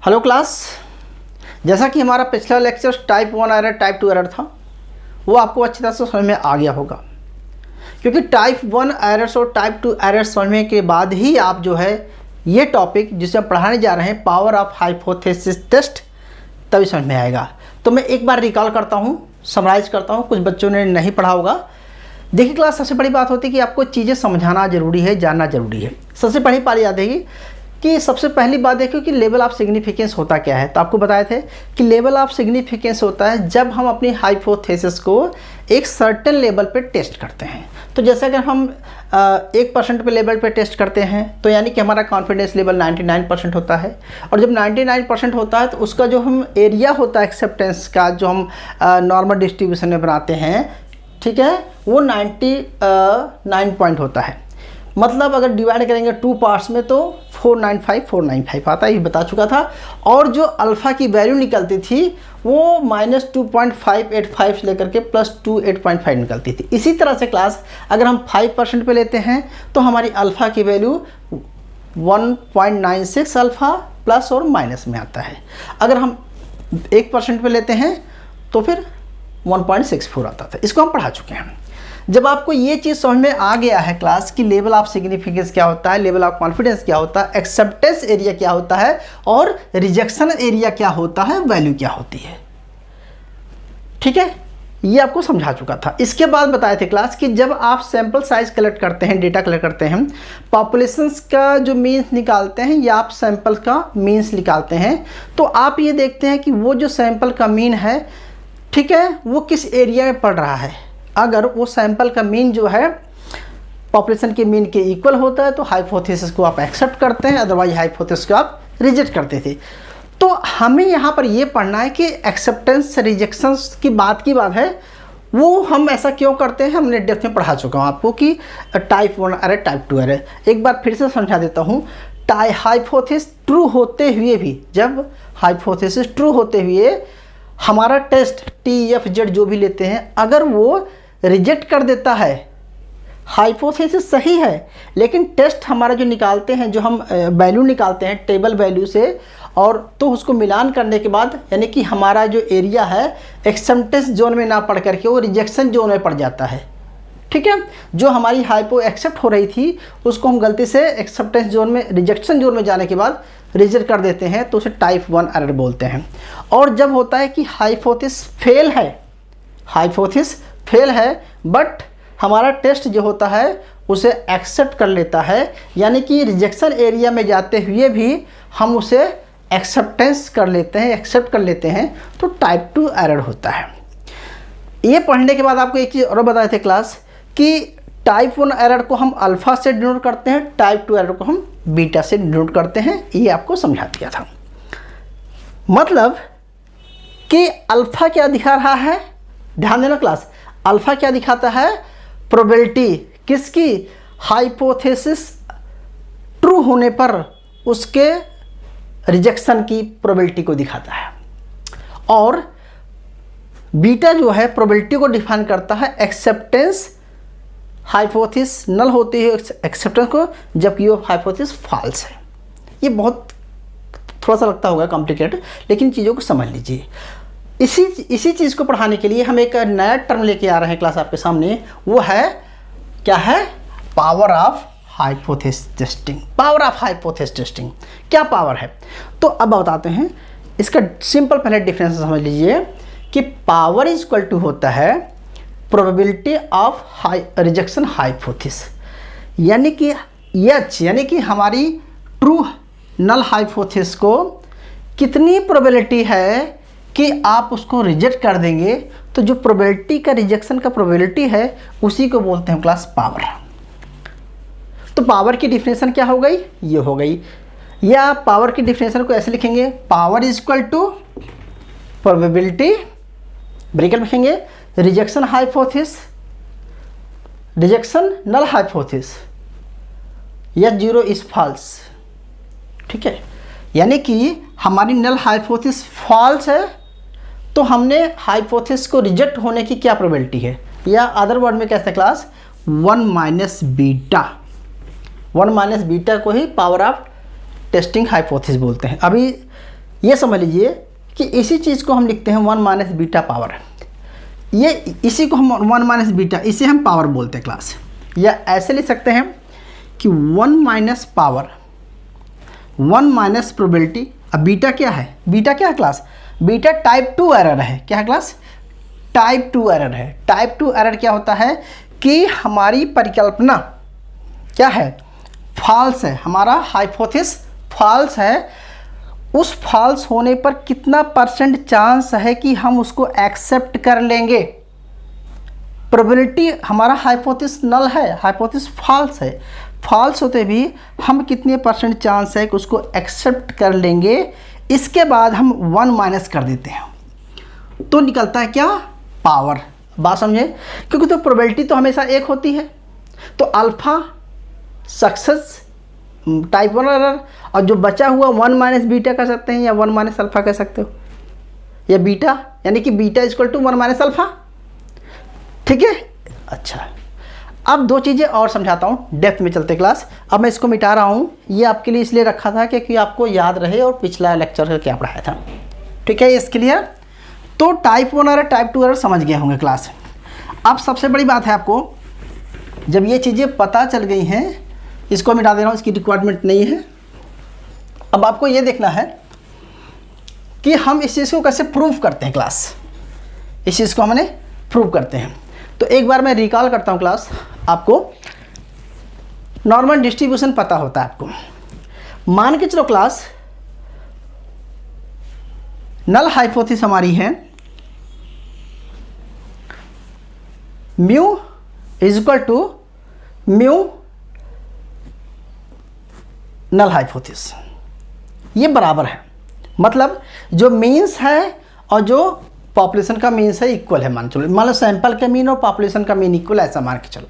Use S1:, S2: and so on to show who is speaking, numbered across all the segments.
S1: Hello class, जैसा कि हमारा पिछला lecture type 1 error type 2 error था, वो आपको अच्छी तरह से समझ में आ गया होगा, क्योंकि टाइप 1 एरर्स और टाइप 2 एरर्स समझने के बाद ही आप जो है ये टॉपिक जिसे हम पढ़ाने जा रहे हैं पावर ऑफ हाइपोथेसिस टेस्ट, तभी समझ में आएगा। तो मैं एक बार रिकॉल करता हूँ, समराइज करता हूँ, कुछ बच्चों ने नहीं पढ़ा होगा। देखिए क्लास, सबसे बड़ी बात होती है कि आपको चीज़ें समझाना ज़रूरी है, जानना ज़रूरी है। सबसे पहली बात याद है कि सबसे पहली बात देखो कि लेवल ऑफ सिग्निफिकेंस होता क्या है। तो आपको बताए थे कि लेवल ऑफ सिग्निफिकेंस होता है जब हम अपनी हाइपोथेसिस को एक सर्टेन लेवल पे टेस्ट करते हैं। तो जैसे अगर हम 1% पे लेवल पे टेस्ट करते हैं तो यानी कि हमारा कॉन्फिडेंस लेवल 99% होता है, और जब 99% होता है तो उसका जो हम एरिया होता है एक्सेप्टेंस का, जो हम नॉर्मल डिस्ट्रीब्यूशन में बनाते हैं, ठीक है, वो 99 पॉइंट होता है। मतलब अगर डिवाइड करेंगे 2 पार्ट्स में तो 495 आता है, ये बता चुका था। और जो अल्फ़ा की वैल्यू निकलती थी वो -2.585 से लेकर के +28.5 निकलती थी। इसी तरह से क्लास अगर हम 5% पे लेते हैं तो हमारी अल्फ़ा की वैल्यू 1.96 अल्फ़ा प्लस और माइनस में आता है। अगर हम 1% पे लेते हैं तो फिर 1.64 आता था। इसको हम पढ़ा चुके हैं। जब आपको ये चीज़ समझ में आ गया है क्लास कि लेवल ऑफ सिग्निफिकेंस क्या होता है, लेवल ऑफ कॉन्फिडेंस क्या होता है, एक्सेप्टेंस एरिया क्या होता है और रिजेक्शन एरिया क्या होता है, वैल्यू क्या होती है, ठीक है, ये आपको समझा चुका था। इसके बाद बताए थे क्लास कि जब आप सैंपल साइज कलेक्ट करते हैं, डेटा कलेक्ट करते हैं, पॉपुलेशंस का जो मीन्स निकालते हैं या आप सैंपल का मीन्स निकालते हैं, तो आप ये देखते हैं कि वो जो सैंपल का मीन है, ठीक है, वो किस एरिया में पड़ रहा है। अगर वो सैंपल का मीन जो है पॉपुलेशन के मीन के इक्वल होता है तो हाइपोथेसिस को आप एक्सेप्ट करते हैं, अदरवाइज हाइपोथेसिस को आप रिजेक्ट करते थे। तो हमें यहाँ पर ये पढ़ना है कि एक्सेप्टेंस रिजेक्शंस की बात है, वो हम ऐसा क्यों करते हैं। हमने डेप्थ में पढ़ा चुका हूँ आपको कि टाइप 1 एरर टाइप 2 एरर। एक बार फिर से समझा देता हूँ। हाइपोथेसिस ट्रू होते हुए भी, जब हाइपोथेसिस ट्रू होते हुए हमारा टेस्ट TF-Z जो भी लेते हैं, अगर वो रिजेक्ट कर देता है, हाइपोथेसिस सही है लेकिन टेस्ट हमारा जो निकालते हैं, जो हम वैल्यू निकालते हैं टेबल वैल्यू से, और तो उसको मिलान करने के बाद यानी कि हमारा जो एरिया है एक्सेप्टेंस जोन में ना पढ़ करके वो रिजेक्शन जोन में पड़ जाता है, ठीक है। जो हमारी हाइपो एक्सेप्ट हो रही थी उसको हम गलती से एक्सेप्टेंस जोन में, रिजेक्शन जोन में जाने के बाद रिजेक्ट कर देते हैं, तो उसे टाइप 1 एरर बोलते हैं। और जब होता है कि हाइपोथेसिस फेल है, हाइपोथेसिस फेल है बट हमारा टेस्ट जो होता है उसे एक्सेप्ट कर लेता है, यानी कि रिजेक्शन एरिया में जाते हुए भी हम उसे एक्सेप्टेंस कर लेते हैं, एक्सेप्ट कर लेते हैं, तो टाइप 2 एरर होता है। ये पढ़ने के बाद आपको एक चीज़ और बताए थे क्लास कि टाइप 1 एरर को हम अल्फ़ा से डिनोट करते हैं, टाइप 2 एरर को हम बीटा से डिनोट करते हैं। ये आपको समझा दिया था। मतलब कि अल्फ़ा क्या दिखा रहा है, ध्यान देना क्लास, अल्फ़ा क्या दिखाता है, प्रोबेबिलिटी किसकी, हाइपोथेसिस ट्रू होने पर उसके रिजेक्शन की प्रोबेबिलिटी को दिखाता है। और बीटा जो है प्रोबेबिलिटी को डिफाइन करता है एक्सेप्टेंस, हाइपोथेसिस नल होती है एक्सेप्टेंस को, जबकि वो हाइपोथेसिस फॉल्स है। ये बहुत थोड़ा सा लगता होगा कॉम्प्लिकेटेड, लेकिन चीज़ों को समझ लीजिए। इसी चीज़ को पढ़ाने के लिए हम एक नया टर्म लेके आ रहे हैं क्लास आपके सामने, वो है क्या है, power of hypothesis testing. Power of hypothesis testing क्या पावर है, तो अब बताते हैं। इसका सिंपल पहले डिफरेंस समझ लीजिए कि पावर इज इक्वल टू होता है प्रोबेबिलिटी ऑफ रिजेक्शन हाइपोथेसिस, यानी कि एच, यानी कि हमारी ट्रू नल हाइपोथेसिस को कितनी प्रोबेबिलिटी है कि आप उसको रिजेक्ट कर देंगे, तो जो प्रोबेबिलिटी का रिजेक्शन का प्रोबेबिलिटी है उसी को बोलते हैं क्लास पावर। तो पावर की डिफिनेशन क्या हो गई, ये हो गई, या पावर की डिफिनेशन को ऐसे लिखेंगे, power is equal to probability, bracket लिखेंगे, rejection hypothesis, rejection null hypothesis, या 0 इज फॉल्स, ठीक है। यानी कि हमारी नल हाइपोथेसिस फॉल्स है तो हमने हाइपोथेसिस को रिजेक्ट होने की क्या प्रोबेबिलिटी है, या अदर वर्ड में कहते हैं class 1 minus beta. 1 minus beta को ही पावर ऑफ टेस्टिंग हाइपोथेसिस बोलते हैं। अभी ये समझ लीजिए कि इसी चीज़ को हम लिखते हैं 1 माइनस बीटा पावर। ये इसी को हम 1 माइनस बीटा, इसे हम पावर बोलते हैं क्लास। या ऐसे लिख सकते हैं कि 1 माइनस पावर 1 माइनस प्रोबेबिलिटी। अब बीटा क्या है? बीटा क्या है क्लास? बीटा टाइप 2 एरर है। क्या है क्लास? टाइप 2 एरर है। टाइप 2 एरर क्या होता है कि हमारी परिकल्पना क्या है? फॉल्स है। हमारा हाइपोथेसिस फॉल्स है। उस फॉल्स होने पर कितना % चांस है कि हम उसको एक्सेप्ट कर लेंगे? प्रोबेबिलिटी, हमारा हाइपोथेसिस नल है, हाइपोथेसिस फॉल्स है। फॉल्स होते भी हम कितने % चांस है कि उसको एक्सेप्ट कर लेंगे? इसके बाद हम 1 माइनस कर देते हैं तो निकलता है क्या? पावर। बात समझे? क्योंकि तो प्रोबेबिलिटी तो हमेशा एक होती है। तो अल्फा सक्सेस टाइप 1 एरर, और जो बचा हुआ 1 माइनस बीटा कह सकते हैं या 1 माइनस अल्फा कह सकते हो, या बीटा, यानी कि beta equal to 1 minus alpha. ठीक है। अच्छा, अब 2 चीज़ें और समझाता हूँ, डेप्थ में चलते क्लास। अब मैं इसको मिटा रहा हूँ, ये आपके लिए इसलिए रखा था क्योंकि आपको याद रहे और पिछला लेक्चर का क्या पढ़ाया था। ठीक है, इसके लिए तो टाइप 1 एरर टाइप 2 एरर समझ गए होंगे क्लास। अब सबसे बड़ी बात है, आपको जब ये चीज़ें पता चल गई हैं, इसको मिटा दे रहा हूँ, इसकी रिक्वायरमेंट नहीं है। अब आपको ये देखना है कि हम इस चीज़ को कैसे प्रूव करते हैं क्लास। इस चीज़ को हमने प्रूव करते हैं। तो एक बार मैं रिकॉल करता हूँ क्लास। आपको नॉर्मल डिस्ट्रीब्यूशन पता होता है आपको। मान के चलो क्लास, नल हाइपोथेसिस हमारी है mu is equal to mu null hypothesis. ये बराबर है, मतलब जो मीन्स है और जो पॉपुलेशन का मीन्स है इक्वल है। मान लो सैंपल का मीन और पॉपुलेशन का मीन इक्वल, ऐसा मान के चलो।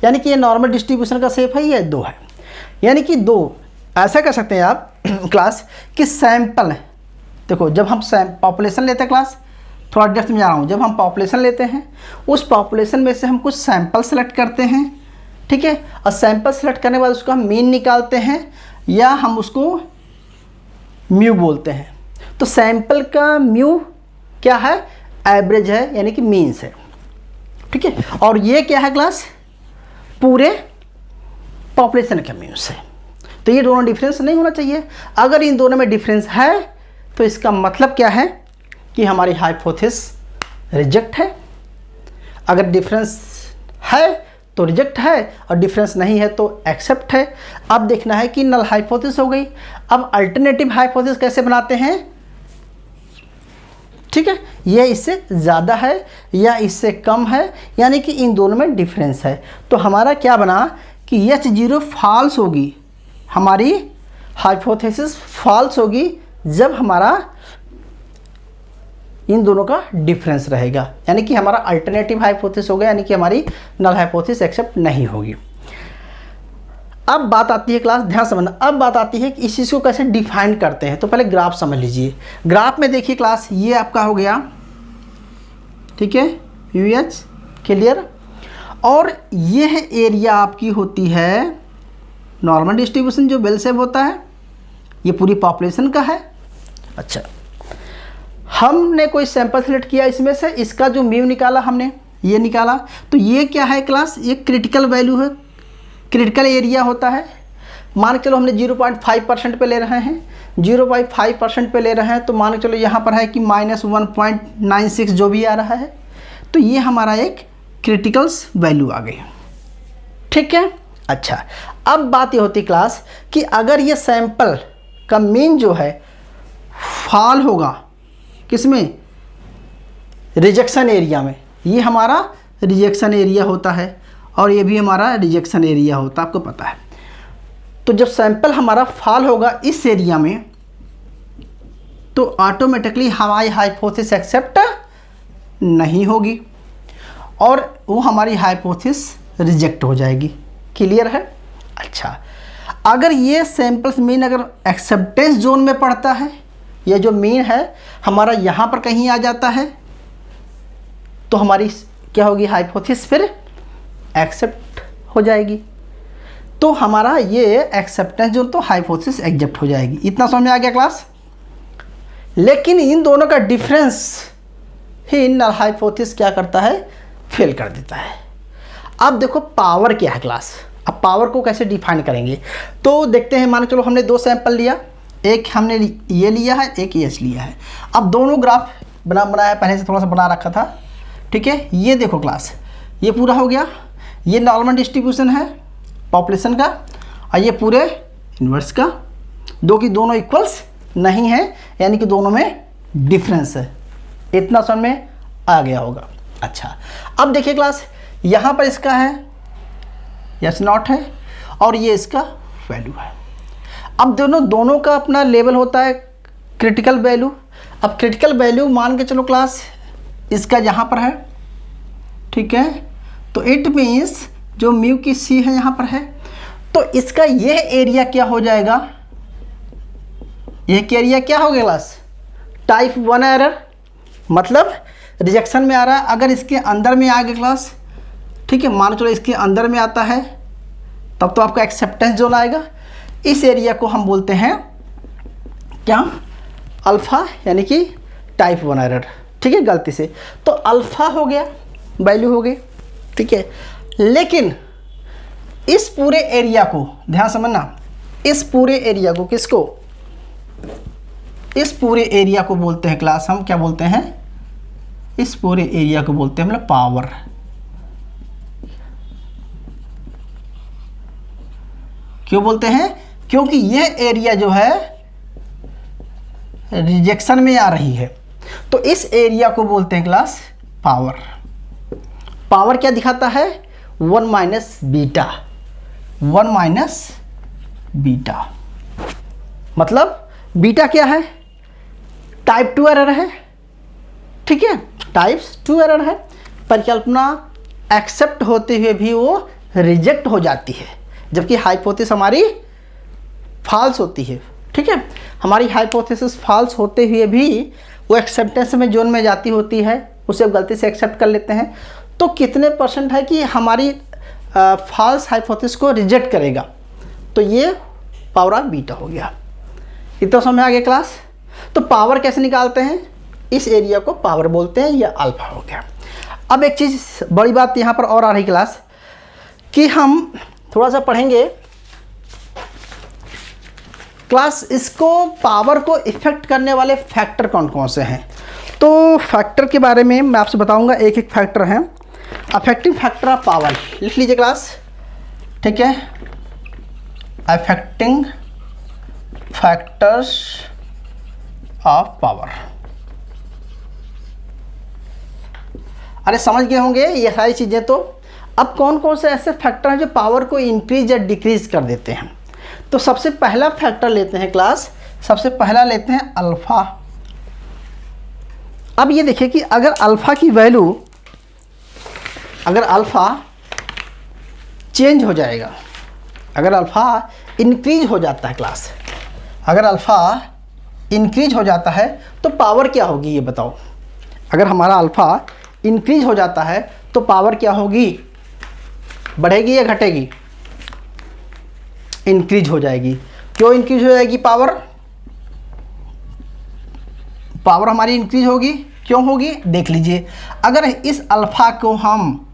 S1: यानी कि ये नॉर्मल डिस्ट्रीब्यूशन का शेप है, ये 2 है। यानी कि 2 ऐसा कर सकते हैं आप क्लास कि सैंपल है। देखो, जब हम पॉपुलेशन लेते हैं क्लास, थोड़ा डेप्थ में जा रहा हूँ, जब हम पॉपुलेशन लेते हैं उस पॉपुलेशन में से हम कुछ सैंपल सेलेक्ट करते हैं। ठीक है, और सैंपल सेलेक्ट करने के बाद उसका मीन निकालते हैं या हम उसको म्यू बोलते हैं। तो सैंपल का म्यू क्या है? एवरेज है, यानी कि मीन्स है। ठीक है, और ये क्या है क्लास? पूरे पॉपुलेशन का मीन्स है। तो ये दोनों डिफरेंस नहीं होना चाहिए। अगर इन दोनों में डिफरेंस है तो इसका मतलब क्या है कि हमारी हाइपोथेसिस रिजेक्ट है। अगर डिफरेंस है तो रिजेक्ट है और डिफरेंस नहीं है तो एक्सेप्ट है। अब देखना है कि नल हाइपोथेसिस हो गई। अब अल्टरनेटिव हाइपोथेसिस कैसे बनाते हैं? ठीक है, ये इससे ज़्यादा है या इससे कम है, यानी कि इन दोनों में डिफरेंस है। तो हमारा क्या बना कि H0 फॉल्स होगी, हमारी हाइपोथेसिस फॉल्स होगी जब हमारा इन दोनों का डिफरेंस रहेगा, यानी कि हमारा अल्टरनेटिव हाइपोथेसिस होगा, यानी कि हमारी नल हाइपोथेसिस एक्सेप्ट नहीं होगी। अब बात आती है क्लास, ध्यान समझना, अब बात आती है कि इस चीज़ को कैसे डिफाइन करते हैं। तो पहले ग्राफ समझ लीजिए। ग्राफ में देखिए क्लास, ये आपका हो गया, ठीक है, UH क्लियर, और यह एरिया आपकी होती है नॉर्मल डिस्ट्रीब्यूशन जो बेल शेप होता है, ये पूरी पॉपुलेशन का है। अच्छा, हमने कोई सैंपल सेलेक्ट किया, इसमें से इसका जो म्यू निकाला हमने, ये निकाला, तो ये क्या है क्लास? ये क्रिटिकल वैल्यू है, क्रिटिकल एरिया होता है। मान के चलो हमने 0.5% पे ले रहे हैं, 0.5% पे ले रहे हैं, तो मान के चलो यहाँ पर है कि -1.96 जो भी आ रहा है, तो ये हमारा एक क्रिटिकल्स वैल्यू आ गई। ठीक है। अच्छा, अब बात ये होती क्लास कि अगर ये सैंपल का मीन जो है फॉल होगा किसमें? रिजेक्शन एरिया में। ये हमारा रिजेक्शन एरिया होता है और ये भी हमारा रिजेक्शन एरिया होता है, आपको पता है। तो जब सैंपल हमारा फॉल होगा इस एरिया में, तो ऑटोमेटिकली हमारी हाइपोथेसिस एक्सेप्ट नहीं होगी और वो हमारी हाइपोथेसिस रिजेक्ट हो जाएगी। क्लियर है? अच्छा, अगर ये सैंपल्स मीन अगर एक्सेप्टेंस जोन में पड़ता है, ये जो मीन है हमारा यहाँ पर कहीं आ जाता है, तो हमारी क्या होगी? हाइपोथेसिस फिर एक्सेप्ट हो जाएगी। तो हमारा ये एक्सेप्टेंस जोन, तो हाइपोथेसिस एक्सेप्ट हो जाएगी। इतना समझ में आ गया क्लास? लेकिन इन दोनों का डिफरेंस ही नल हाइपोथेसिस क्या करता है, फेल कर देता है। अब देखो पावर क्या है क्लास, अब पावर को कैसे डिफाइन करेंगे तो देखते हैं। मान चलो हमने 2 सैंपल लिया, एक हमने ये लिया है, एक ये लिया है। अब दोनों ग्राफ बनाया पहले से थोड़ा सा बना रखा था, ठीक है। ये देखो क्लास, ये पूरा हो गया, ये नॉर्मल डिस्ट्रीब्यूशन है पॉपुलेशन का, और ये पूरे इन्वर्स का। दो की दोनों इक्वल्स नहीं है, यानी कि दोनों में डिफरेंस है। इतना समझ में आ गया होगा। अच्छा, अब देखिए क्लास, यहाँ पर इसका है S0 है और ये इसका वैल्यू है। अब दोनों का अपना लेवल होता है क्रिटिकल वैल्यू। अब क्रिटिकल वैल्यू मान के चलो क्लास, इसका यहाँ पर है, ठीक है। तो इट मीन्स जो म्यू की सी है यहाँ पर है, तो इसका यह एरिया क्या हो जाएगा, यह एरिया क्या हो गया क्लास, टाइप 1 एरर, मतलब रिजेक्शन में आ रहा है। अगर इसके अंदर में आ गया क्लास, ठीक है, मान चलो इसके अंदर में आता है, तब तो आपका एक्सेप्टेंस जोन आएगा। इस एरिया को हम बोलते हैं क्या, अल्फ़ा, यानी कि टाइप 1 एरर, ठीक है, गलती से। तो अल्फ़ा हो गया, वैल्यू हो गई, ठीक है। लेकिन इस पूरे एरिया को ध्यान समझना, इस पूरे एरिया को किसको, इस पूरे एरिया को बोलते हैं क्लास, हम क्या बोलते हैं, इस पूरे एरिया को बोलते हैं मतलब पावर। क्यों बोलते हैं, क्योंकि यह एरिया जो है रिजेक्शन में आ रही है, तो इस एरिया को बोलते हैं क्लास पावर। पावर क्या दिखाता है, 1 माइनस बीटा, 1 माइनस बीटा, मतलब बीटा क्या है, टाइप 2 एरर है, ठीक है, टाइप 2 एरर है। परिकल्पना एक्सेप्ट होते हुए भी वो रिजेक्ट हो जाती है, जबकि हाइपोथेसिस हमारी फॉल्स होती है, ठीक है। हमारी हाइपोथेसिस फॉल्स होते हुए भी वो एक्सेप्टेंस में जोन में जाती होती है, उसे गलती से एक्सेप्ट कर लेते हैं। तो कितने % है कि हमारी फॉल्स हाइपोथेसिस को रिजेक्ट करेगा, तो ये पावर ऑफ बीटा हो गया। इतना समझ में आ गया क्लास। तो पावर कैसे निकालते हैं, इस एरिया को पावर बोलते हैं, या अल्फा हो गया। अब एक चीज़ बड़ी बात यहाँ पर और आ रही क्लास, कि हम थोड़ा सा पढ़ेंगे क्लास, इसको पावर को इफ़ेक्ट करने वाले फैक्टर कौन कौन से हैं। तो फैक्टर के बारे में मैं आपसे बताऊंगा, एक एक फैक्टर हैं। अफेक्टिंग फैक्टर ऑफ पावर लिख लीजिए क्लास, ठीक है, अफेक्टिंग फैक्टर्स ऑफ पावर। अरे समझ गए होंगे ये सारी चीज़ें। तो अब कौन कौन से ऐसे फैक्टर हैं जो पावर को इंक्रीज या डिक्रीज कर देते हैं। तो सबसे पहला फैक्टर लेते हैं क्लास, सबसे पहला लेते हैं अल्फ़ा। अब ये देखिए कि अगर अल्फ़ा की वैल्यू, अगर अल्फ़ा चेंज हो जाएगा, अगर अल्फ़ा इंक्रीज हो जाता है क्लास, अगर अल्फ़ा इंक्रीज हो जाता है तो पावर क्या होगी ये बताओ। अगर हमारा अल्फ़ा इंक्रीज हो जाता है तो पावर क्या होगी, बढ़ेगी या घटेगी, इंक्रीज हो जाएगी। क्यों इंक्रीज हो जाएगी पावर, पावर हमारी इंक्रीज होगी, क्यों होगी देख लीजिए। अगर इस अल्फ़ा को हम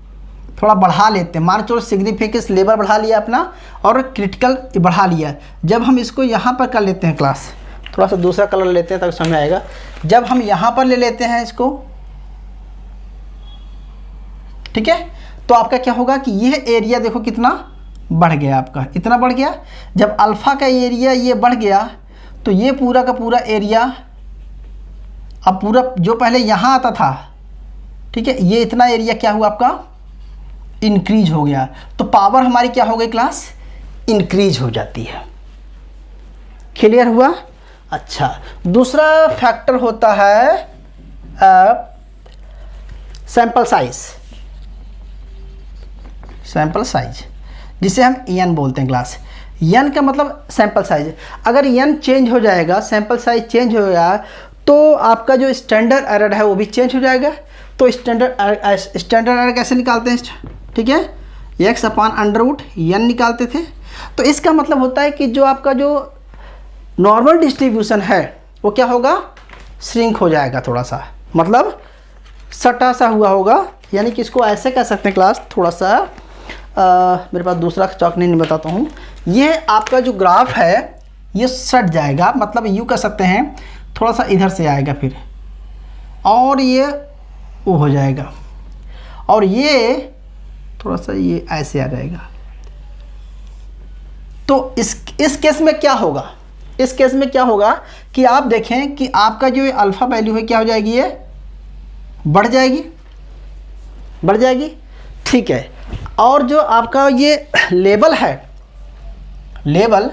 S1: थोड़ा बढ़ा लेते हैं, मान चलो सिग्निफिकेंस लेवल बढ़ा लिया अपना और क्रिटिकल बढ़ा लिया, जब हम इसको यहाँ पर कर लेते हैं क्लास, थोड़ा सा दूसरा कलर लेते हैं तब समझ आएगा। जब हम यहाँ पर ले लेते हैं इसको, ठीक है, तो आपका क्या होगा कि यह एरिया देखो कितना बढ़ गया, आपका इतना बढ़ गया। जब अल्फ़ा का एरिया ये बढ़ गया तो ये पूरा का पूरा एरिया, अब पूरा जो पहले यहाँ आता था, ठीक है, ये इतना एरिया क्या हुआ आपका, इंक्रीज हो गया। तो पावर हमारी क्या हो गई क्लास, इंक्रीज हो जाती है। क्लियर हुआ। अच्छा, दूसरा फैक्टर होता है सैंपल साइज, सैंपल साइज जिसे हम एन बोलते हैं क्लास। एन का मतलब सैंपल साइज। अगर एन चेंज हो जाएगा, सैंपल साइज चेंज हो गया, तो आपका जो स्टैंडर्ड एरर है वो भी चेंज हो जाएगा। तो स्टैंडर्ड एरर कैसे निकालते हैं, ठीक है, x/√n निकालते थे। तो इसका मतलब होता है कि जो आपका जो नॉर्मल डिस्ट्रीब्यूशन है वो क्या होगा, श्रिंक हो जाएगा थोड़ा सा, मतलब सटा सा हुआ होगा, यानी कि इसको ऐसे कह सकते हैं क्लास, थोड़ा सा मेरे पास दूसरा चौक नहीं बताता हूँ, ये आपका जो ग्राफ है ये सट जाएगा, मतलब यूँ कह सकते हैं थोड़ा सा इधर से आएगा फिर, और ये वो हो जाएगा, और ये थोड़ा सा ये ऐसे आ जाएगा। तो इस केस में क्या होगा, इस केस में क्या होगा कि आप देखें कि आपका जो अल्फ़ा वैल्यू है क्या हो जाएगी, ये बढ़ जाएगी, बढ़ जाएगी, ठीक है। और जो आपका ये लेवल है, लेवल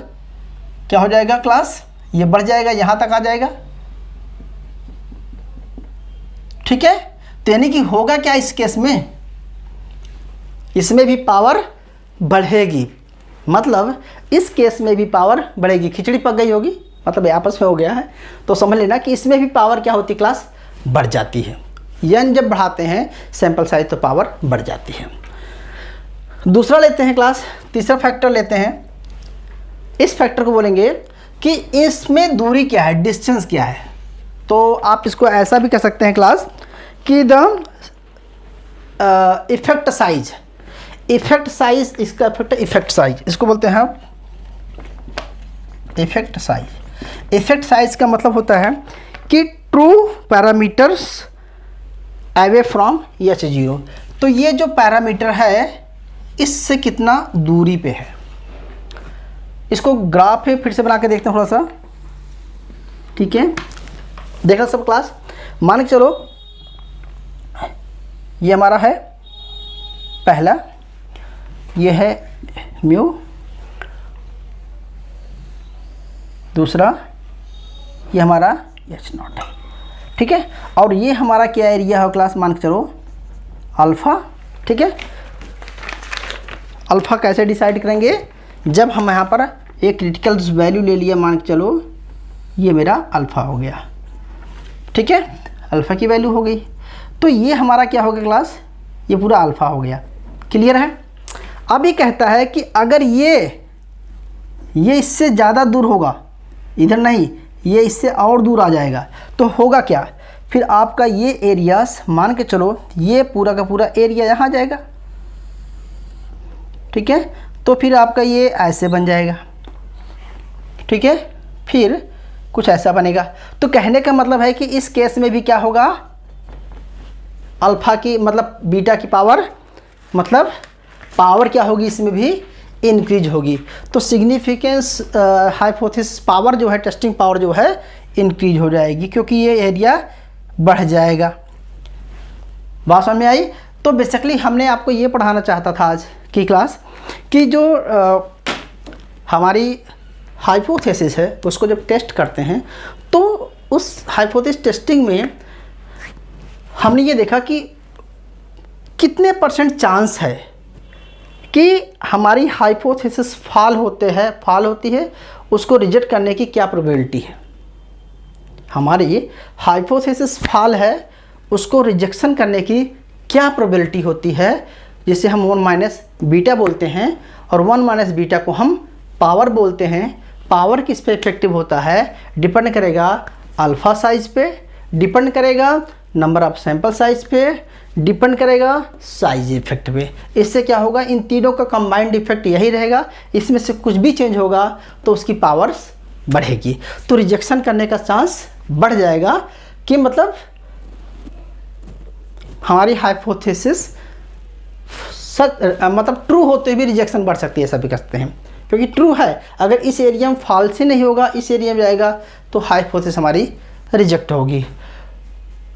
S1: क्या हो जाएगा क्लास, ये बढ़ जाएगा, यहाँ तक आ जाएगा, ठीक है। तो यानी कि होगा क्या इस केस में, इसमें भी पावर बढ़ेगी, मतलब इस केस में भी पावर बढ़ेगी, खिचड़ी पक गई होगी, मतलब आपस में हो गया है, तो समझ लेना कि इसमें भी पावर क्या होती क्लास, बढ़ जाती है। n जब बढ़ाते हैं सैंपल साइज तो पावर बढ़ जाती है। दूसरा लेते हैं क्लास, तीसरा फैक्टर लेते हैं। इस फैक्टर को बोलेंगे कि इसमें दूरी क्या है, डिस्टेंस क्या है। तो आप इसको ऐसा भी कह सकते हैं क्लास कि the effect size, effect size, इसका इफेक्ट साइज इसको बोलते हैं इफेक्ट साइज। इफेक्ट साइज का मतलब होता है कि true parameters away from H0। तो ये जो पैरामीटर है इससे कितना दूरी पे है, इसको ग्राफ में फिर से बना के देखते हैं थोड़ा सा, ठीक है। देखना सब क्लास, मान के चलो ये हमारा है पहला, ये है म्यू, दूसरा ये हमारा H0 है, ठीक है। और ये हमारा क्या एरिया है क्लास, मान के चलो अल्फ़ा, ठीक है। अल्फ़ा कैसे डिसाइड करेंगे, जब हम यहाँ पर एक क्रिटिकल वैल्यू ले लिया, मान के चलो ये मेरा अल्फ़ा हो गया, ठीक है, अल्फ़ा की वैल्यू हो गई, तो ये हमारा क्या हो गया क्लास, ये पूरा अल्फ़ा हो गया, क्लियर है। अब ये कहता है कि अगर ये इससे ज़्यादा दूर होगा, इधर नहीं, ये इससे और दूर आ जाएगा, तो होगा क्या, फिर आपका ये एरियास, मान के चलो ये पूरा का पूरा एरिया यहाँ आ जाएगा, ठीक है। तो फिर आपका ये ऐसे बन जाएगा, ठीक है, फिर कुछ ऐसा बनेगा। तो कहने का मतलब है कि इस केस में भी क्या होगा, अल्फ़ा की मतलब बीटा की पावर, मतलब पावर क्या होगी, इसमें भी इंक्रीज होगी। तो सिग्निफिकेंस हाइपोथेसिस पावर जो है, टेस्टिंग पावर जो है इंक्रीज हो जाएगी, क्योंकि ये एरिया बढ़ जाएगा। बात समझ में आई। तो बेसिकली हमने आपको ये पढ़ाना चाहता था आज की क्लास कि जो हमारी हाइपोथेसिस है उसको जब टेस्ट करते हैं तो उस हाइपोथेसिस टेस्टिंग में हमने ये देखा कि कितने % चांस है कि हमारी हाइपोथेसिस फॉल होती है, उसको रिजेक्ट करने की क्या प्रोबेबिलिटी है। हमारी हाइपोथेसिस फॉल है, उसको रिजेक्शन करने की क्या प्रोबेबिलिटी होती है, जिसे हम 1 - बीटा बोलते हैं, और 1 - बीटा को हम पावर बोलते हैं। पावर किस पे इफेक्टिव होता है, डिपेंड करेगा अल्फ़ा साइज पे, डिपेंड करेगा नंबर ऑफ सैंपल साइज पे, डिपेंड करेगा साइज इफेक्ट पे। इससे क्या होगा, इन तीनों का कंबाइंड इफेक्ट यही रहेगा, इसमें से कुछ भी चेंज होगा तो उसकी पावर्स बढ़ेगी, तो रिजेक्शन करने का चांस बढ़ जाएगा। कि मतलब हमारी हाइपोथेसिस मतलब ट्रू होते हुए रिजेक्शन बढ़ सकती है, ऐसा भी कर सकते हैं, क्योंकि ट्रू है, अगर इस एरिया में फॉल्स ही नहीं होगा, इस एरिया में जाएगा तो हाइपोथेसिस हमारी रिजेक्ट होगी।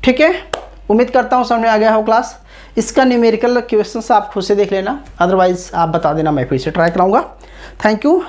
S1: ठीक है, उम्मीद करता हूँ समझ में आ गया हो क्लास। इसका न्यूमेरिकल क्वेश्चन आप खुद से देख लेना, अदरवाइज़ आप बता देना, मैं फिर से ट्राई कराऊंगा। Thank you.